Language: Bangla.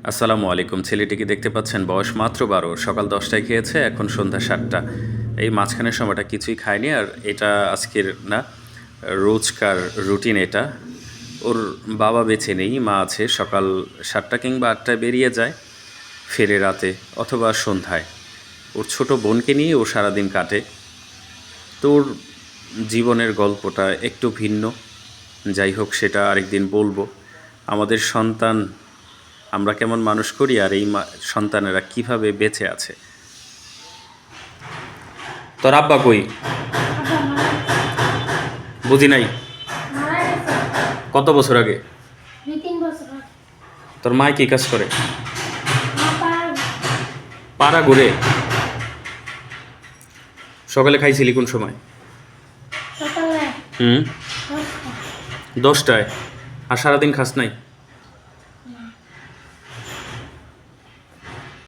আসসালামু আলাইকুম। ছেলেটিকে দেখতে পাচ্ছেন, বয়স মাত্র ১২, সকাল ১০টায় খেয়েছে, এখন সন্ধ্যা ৭টা। এই মাঝখানের সময়টা কিছুই খায়নি। আর এটা আজকের না, রোজকার রুটিন এটা। ওর বাবা বেঁচে নেই, মা আছে। সকাল ৭টা কিংবা ৮টায় বেরিয়ে যায়, ফেরে রাতে অথবা সন্ধ্যায়। ওর ছোট বোনকে নিয়ে ও সারাদিন কাটে। তো ওর জীবনের গল্পটা একটু ভিন্ন। যাই হোক, সেটা আরেকদিন বলবো। আমাদের সন্তান আমরা কেমন মানুষ করি, আর এই সন্তানেরা কিভাবে বেঁচে আছে। তোর আব্বা কই? আব্বা মারা গেছে। বুঝি নাই। মারা গেছে। কত বছর আগে? 2-3 বছর আগে। তোর মায় কি কাজ করে? মা পাড়া পাড়া ঘুরে। সকালে খাইছিলি কোন সময়? সকালে হুম, 10টা। 10টায়। আর সারাদিন খাস নাই?